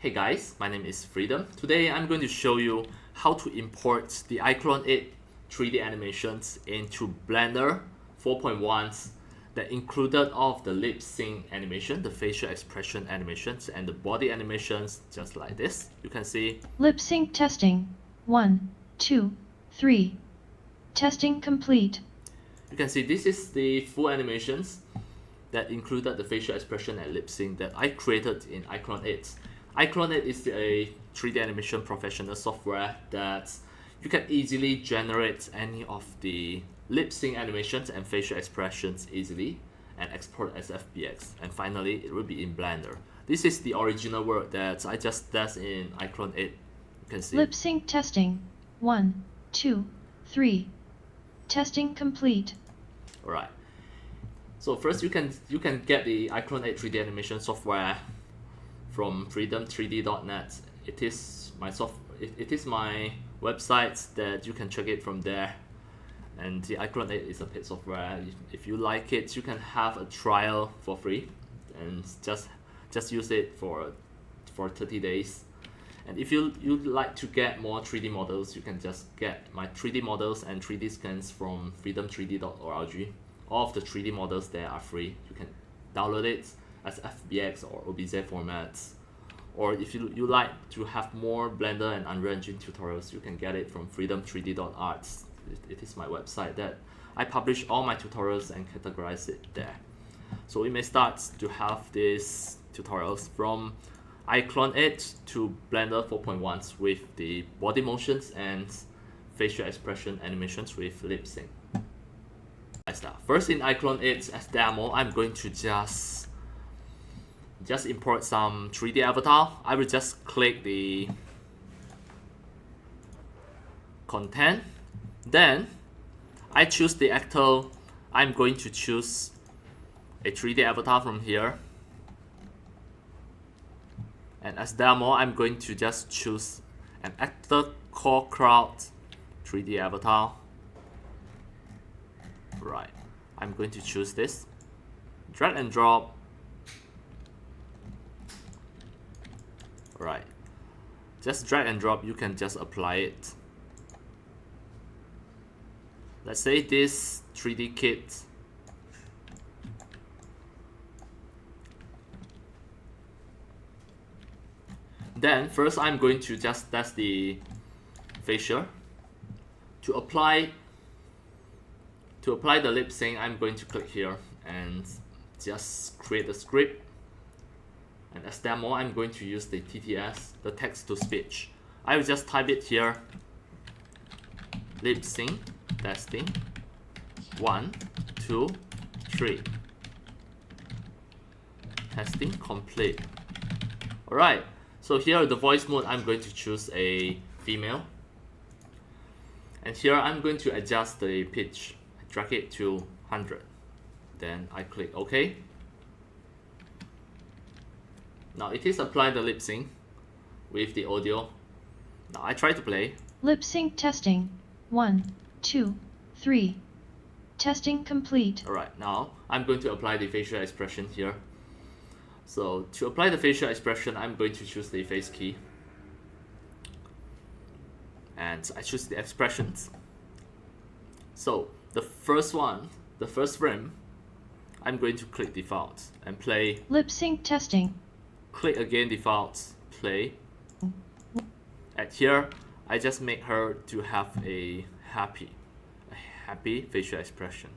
Hey guys, my name is Freedom. Today I'm going to show you how to import the iClone 8 3D animations into Blender 4.1 that included all of the lip sync animation, the facial expression animations, and the body animations just like this. You can see lip sync testing 1, 2, 3. Testing complete. You can see this is the full animations that included the facial expression and lip sync that I created in iClone 8. iClone 8 is a 3D animation professional software that you can easily generate any of the lip sync animations and facial expressions easily and export as FBX. And finally, it will be in Blender. This is the original work that I just tested in iClone 8. You can see. Lip sync testing 1, 2, 3. Testing complete. Alright. So first you can get the iClone 8 3D animation software from freedom3d.net. It is my website that you can check it from there. And the iClone 8 is a paid software. If you like it, you can have a trial for free and just use it for 30 days. And if you'd like to get more 3D models, you can just get my 3D models and 3D scans from freedom3d.org. All of the 3D models there are free. You can download it as FBX or OBJ formats. Or if you like to have more Blender and Unreal Engine tutorials, you can get it from freedom3d.arts. It is my website that I publish all my tutorials and categorize it there. So we may start to have these tutorials from iClone 8 to Blender 4.1 with the body motions and facial expression animations with lip sync. First in iClone 8 as demo, I'm going to just import some 3D avatar. I will just click the content. Then I choose the actor. I'm going to choose a 3D avatar from here. And as demo, I'm going to just choose an actor core crowd 3D avatar. Right, I'm going to choose this. Drag and drop. Right, just drag and drop, you can just apply it. Let's say this 3D kit. Then first I'm going to just test the facial. To apply the lip sync, I'm going to click here and just create a script. And as demo, I'm going to use the TTS, the text to speech. I will just type it here. Lip sync testing 1, 2, 3. Testing complete. Alright, so here the voice mode, I'm going to choose a female. And here I'm going to adjust the pitch. I drag it to 100. Then I click OK. Now it is applied the lip sync with the audio. Now I try to play. Lip sync testing 1, 2, 3. Testing complete. Alright, now I'm going to apply the facial expression here. So to apply the facial expression, I'm going to choose the face key. And I choose the expressions. So the first frame, I'm going to click default and play. Lip sync testing. Click again default, play. And here, I just make her to have a happy facial expression.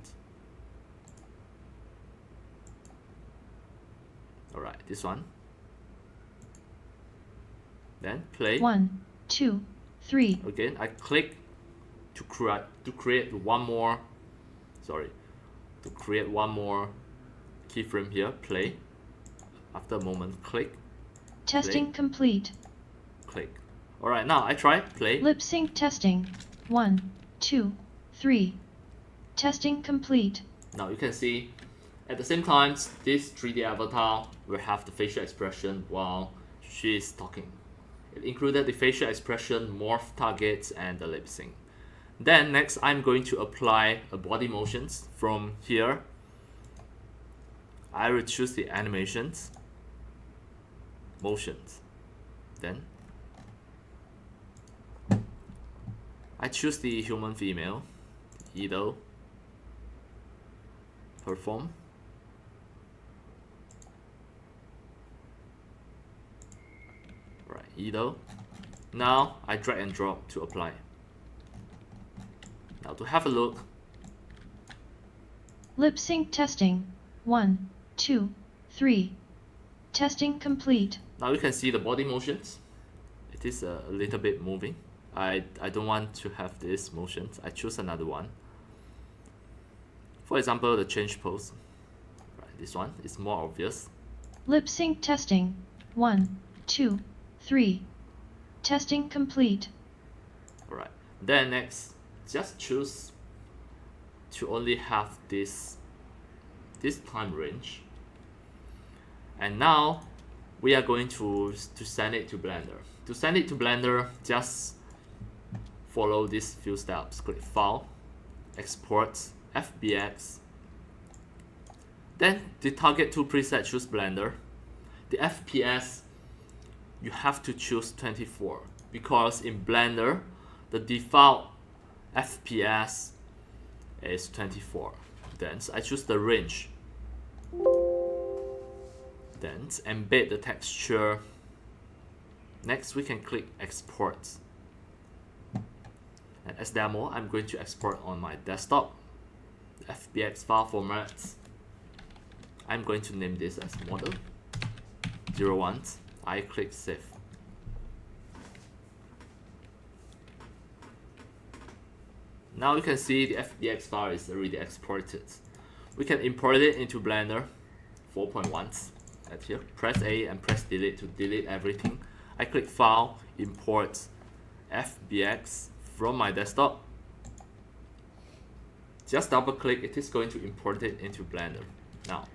Alright, this one. Then play. 1, 2, 3. Again, I click to create one more keyframe here. Play. After a moment, click. Testing play. Complete. Click. Alright, now I try. Play. Lip sync testing 1, 2, 3. Testing complete. Now you can see at the same time, this 3D avatar will have the facial expression while she is talking. It included the facial expression, morph targets, and the lip sync. Then next, I'm going to apply a body motions from here. I will choose the animations, motions. Then I choose the human female, idle, perform. Right, idle. Now I drag and drop to apply. Now to have a look. Lip sync testing. 1, 2, 3. Testing complete. Now you can see the body motions. It is a little bit moving. I don't want to have this motions. I choose another one. For example, the change pose. Right, this one is more obvious. Lip sync testing. 1, 2, 3. Testing complete. Alright. Then next, just choose to only have this time range. And now we are going to send it to Blender. To send it to Blender, just follow these few steps. Click File, Export, FBX. Then the target 2 preset, choose Blender. The FPS, you have to choose 24 because in Blender the default FPS is 24. Then I choose the range. Then embed the texture. Next we can click export. And as demo, I'm going to export on my desktop. FBX file format. I'm going to name this as model 01. I click save. Now you can see the FBX file is already exported. We can import it into Blender 4.1 at here. Press A and press delete to delete everything. I click File, Import FBX from my desktop. Just double click, it is going to import it into Blender. Now,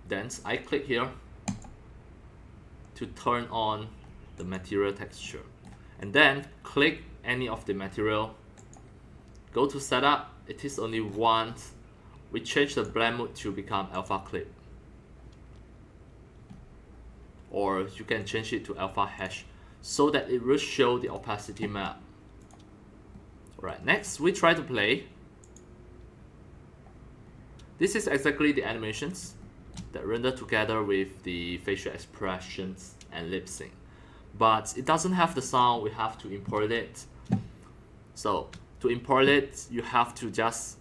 then I click here to turn on the material texture, and then click any of the material, go to setup. It is only one. We change the blend mode to become alpha clip, or you can change it to alpha hash so that it will show the opacity map. Alright, next we try to play. This is exactly the animations that render together with the facial expressions and lip sync, but it doesn't have the sound. We have to import it. So to import it, you have to just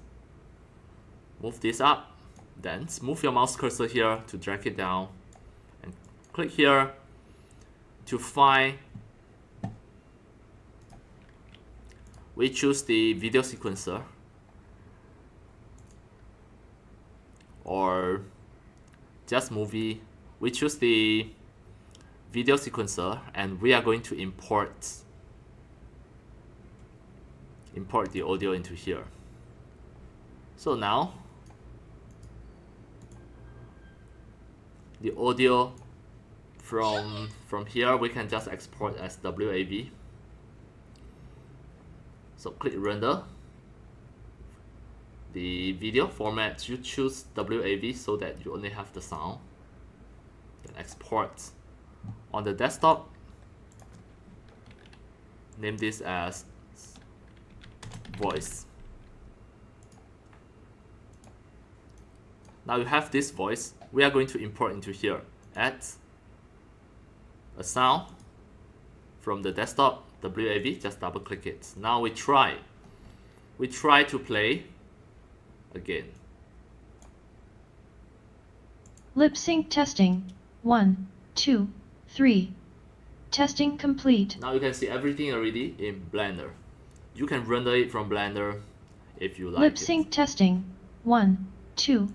move this up, then move your mouse cursor here to drag it down, and click here to find. We choose the video sequencer, or just movie. We choose the video sequencer, and we are going to import the audio into here. So now the audio from here we can just export as WAV. So click render. The video format, you choose WAV so that you only have the sound. Then export on the desktop. Name this as voice. Now you have this voice. We are going to import into here. Add a sound from the desktop WAV. Just double click it. Now we try to play again. Lip sync testing. 1, 2, 3. Testing complete. Now you can see everything already in Blender. You can render it from Blender if you like. Lip sync testing. 1, 2.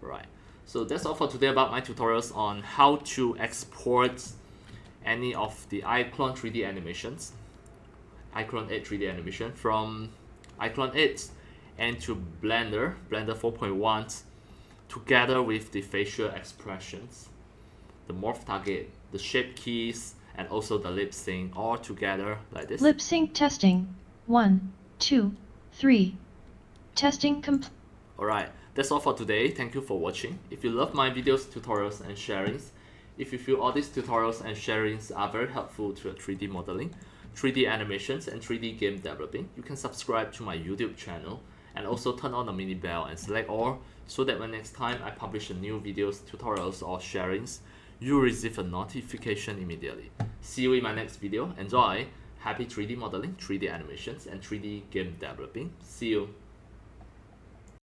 Alright, so that's all for today about my tutorials on how to export any of the iClone 3D animations, iClone 8 3D animation from iClone 8 and to Blender 4.1 together with the facial expressions, the morph target, the shape keys, and also the lip sync all together like this. Lip sync testing. 1, 2, 3. Testing complete. Alright, That's all for today. Thank you for watching. If you love my videos, tutorials, and sharings, if you feel all these tutorials and sharings are very helpful to your 3D modeling, 3D animations, and 3D game developing, you can subscribe to my YouTube channel and also turn on the mini bell and select all so that when next time I publish a new videos, tutorials, or sharings, you receive a notification immediately. See you in my next video. Enjoy! Happy 3D modeling, 3D animations, and 3D game developing. See you!